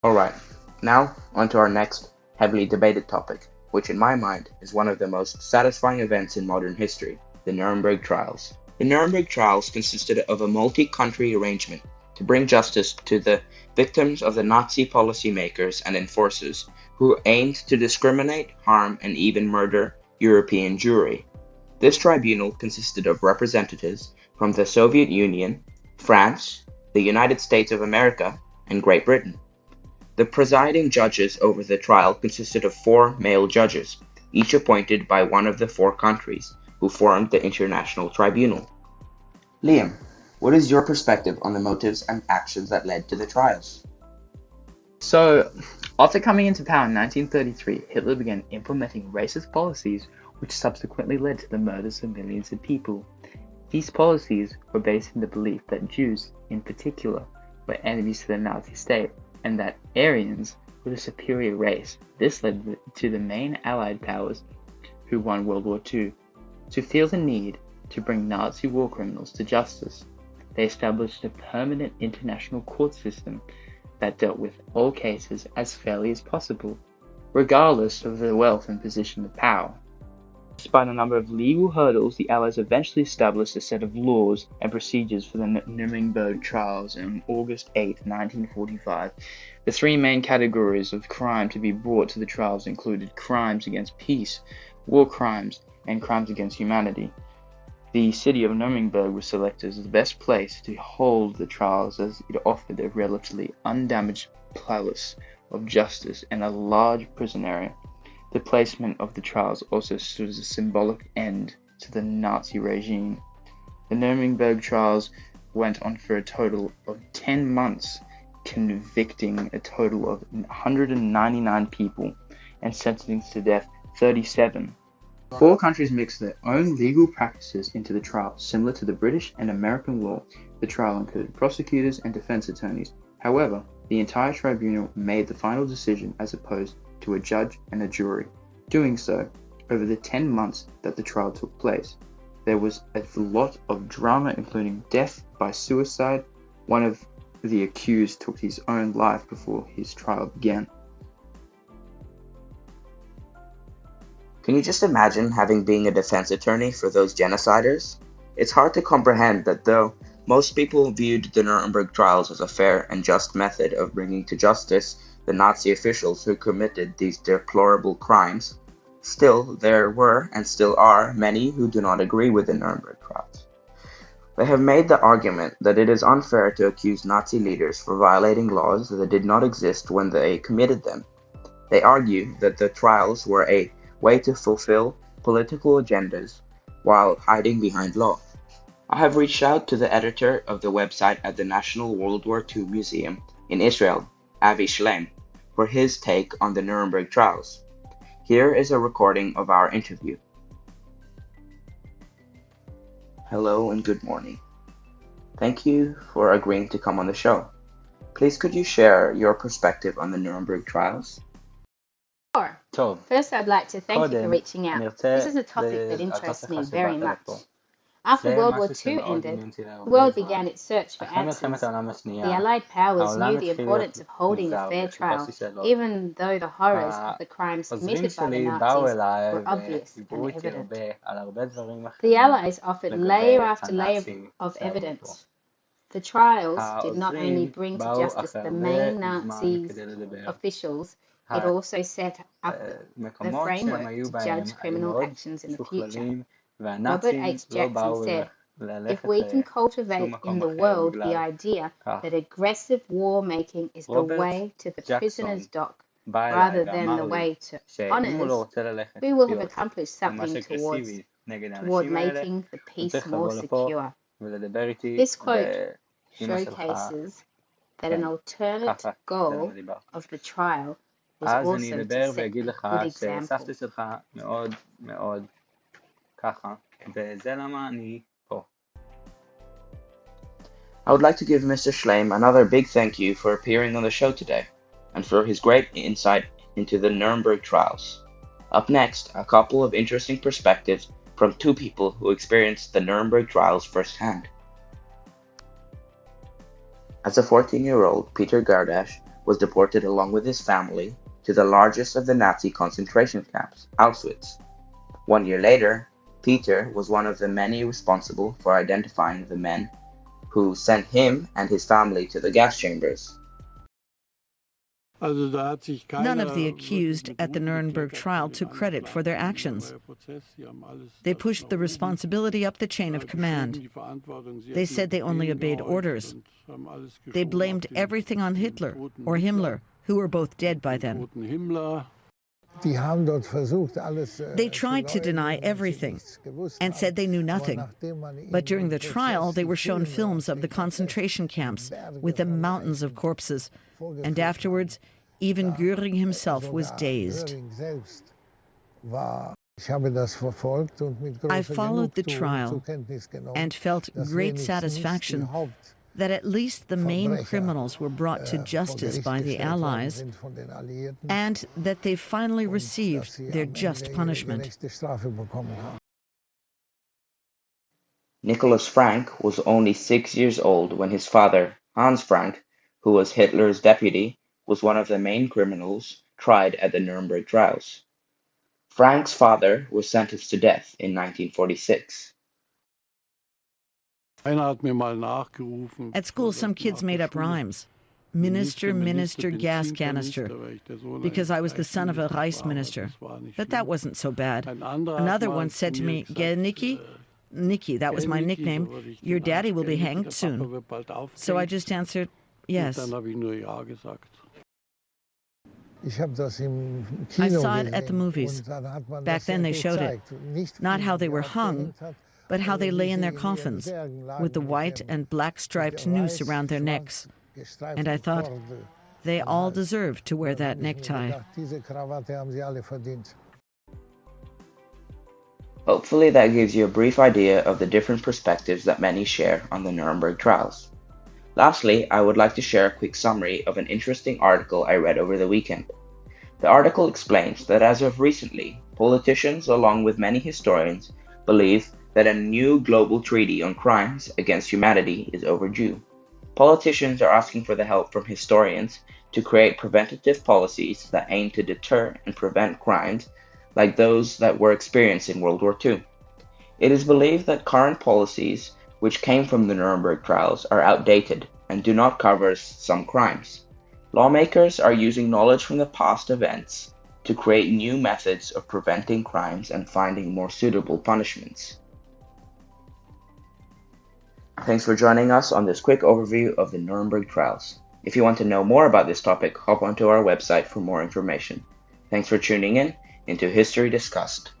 Alright, now on to our next heavily debated topic, which in my mind is one of the most satisfying events in modern history, the Nuremberg Trials. The Nuremberg Trials consisted of a multi-country arrangement to bring justice to the victims of the Nazi policymakers and enforcers who aimed to discriminate, harm, and even murder European Jewry. This tribunal consisted of representatives from the Soviet Union, France, the United States of America, and Great Britain. The presiding judges over the trial consisted of four male judges, each appointed by one of the four countries who formed the International Tribunal. Liam, what is your perspective on the motives and actions that led to the trials? So, after coming into power in 1933, Hitler began implementing racist policies which subsequently led to the murders of millions of people. These policies were based in the belief that Jews, in particular, were enemies to the Nazi state, and that Aryans were the superior race. This led to the main Allied powers, who won World War II, to feel the need to bring Nazi war criminals to justice. They established a permanent international court system that dealt with all cases as fairly as possible, regardless of their wealth and position of power. Despite a number of legal hurdles, the Allies eventually established a set of laws and procedures for the Nuremberg Trials on August 8, 1945. The three main categories of crime to be brought to the trials included crimes against peace, war crimes, and crimes against humanity. The city of Nuremberg was selected as the best place to hold the trials as it offered a relatively undamaged palace of justice and a large prison area. The placement of the trials also stood as a symbolic end to the Nazi regime. The Nuremberg trials went on for a total of 10 months, convicting a total of 199 people and sentencing to death 37. Four countries mixed their own legal practices into the trial, similar to the British and American law. The trial included prosecutors and defense attorneys. However, the entire tribunal made the final decision as opposed to a judge and a jury. Doing so, over the 10 months that the trial took place, there was a lot of drama, including death by suicide. One of the accused took his own life before his trial began. Can you just imagine having been a defense attorney for those genociders? It's hard to comprehend that though most people viewed the Nuremberg trials as a fair and just method of bringing to justice the Nazi officials who committed these deplorable crimes, still there were and still are many who do not agree with the Nuremberg trials. They have made the argument that it is unfair to accuse Nazi leaders for violating laws that did not exist when they committed them. They argue that the trials were a way to fulfill political agendas while hiding behind law. I have reached out to the editor of the website at the National World War II Museum in Israel, Avi Shleim, for his take on the Nuremberg trials. Here is a recording of our interview. Hello and good morning. Thank you for agreeing to come on the show. Please could you share your perspective on the Nuremberg trials? Sure. טוב, First, I'd like to thank you for קודם reaching out. אני ארצה This is a topic that interests me very much. לפה. After זה World War משהו II שמאוד ended, עניין אותי the להרבה world זמן. began its search for אחרי מלחמת answers. העולם The השנייה, Allied powers העולם knew the התחיל importance להיות of holding a מוזר fair trial, וחיפשתי שאלות. even though the horrors of the crimes העוזרים committed by the שלי באו Nazis אליי were obvious ודיברו and איתי evident. הרבה על הרבה דברים The אחרים Allies offered layer after layer הנאצים of שעברו פה. evidence. The trials did not only העוזרים bring to באו justice אחרי the הרבה main זמן Nazi כדי לדבר. officials, it also set up the מקומות שהם framework היו to בהם judge היו criminal מאוד actions in the future. משוכללים, Robert והנאצים H. לא Jackson באו said, if ללכת we can cultivate לשום in מקום the אחר world the בגלל idea כך. that aggressive war making is the רוברט way to the prisoner's dock בא rather אליי than the ואמר לי way to שאם הוא לא honors, רוצה ללכת we will have להיות accomplished ממש something אגרסיבי נגד toward האנשים האלה, making the הוא peace צריך more לבוא לפה secure. ולדבר איתי, This quote ואמא שלך, showcases that כן, an alternate ככה, זה goal למה דיברתי. of the trial was אז אני also to אדבר set ואגיד a לך good example. שסבתא שלך מאוד מאוד ככה, וזה למה אני פה. I would like to give Mr. Schleim another big thank you for appearing on the show today, and for his great insight into the Nuremberg trials. Up next, a couple of interesting perspectives from two people who experienced the Nuremberg trials firsthand. As a 14-year-old, Peter Gardash was deported along with his family to the largest of the Nazi concentration camps, Auschwitz. 1 year later, Peter was one of the many responsible for identifying the men who sent him and his family to the gas chambers. None of the accused at the Nuremberg trial took credit for their actions. They pushed the responsibility up the chain of command. They said they only obeyed orders. They blamed everything on Hitler or Himmler, who were both dead by then. They tried to deny everything and said they knew nothing. But during the trial, they were shown films of the concentration camps with the mountains of corpses. And afterwards, even Göring himself was dazed. I followed the trial and felt great satisfaction that at least the main criminals were brought to justice by the Allies and that they finally received their just punishment. Nicholas Frank was only 6 years old when his father, Hans Frank, who was Hitler's deputy, was one of the main criminals tried at the Nuremberg Trials. Frank's father was sentenced to death in 1946. At school, some kids made up rhymes. Minister, minister, gas canister, because I was the son of a Reichsminister. But that wasn't so bad. Another one said to me, "Gell, Nicky?" Nicky, that was my nickname. "Your daddy will be hanged soon." So I just answered, yes. I saw it at the movies. Back then they showed it. Not how they were hung, but how they lay in their coffins, with the white and black striped noose around their necks. And I thought, they all deserve to wear that necktie. Hopefully that gives you a brief idea of the different perspectives that many share on the Nuremberg trials. Lastly, I would like to share a quick summary of an interesting article I read over the weekend. The article explains that as of recently, politicians, along with many historians, believe that a new global treaty on crimes against humanity is overdue. Politicians are asking for the help from historians to create preventative policies that aim to deter and prevent crimes like those that were experienced in World War II. It is believed that current policies, which came from the Nuremberg trials, are outdated and do not cover some crimes. Lawmakers are using knowledge from the past events to create new methods of preventing crimes and finding more suitable punishments. Thanks for joining us on this quick overview of the Nuremberg trials. If you want to know more about this topic, hop onto our website for more information. Thanks for tuning in into History Discussed.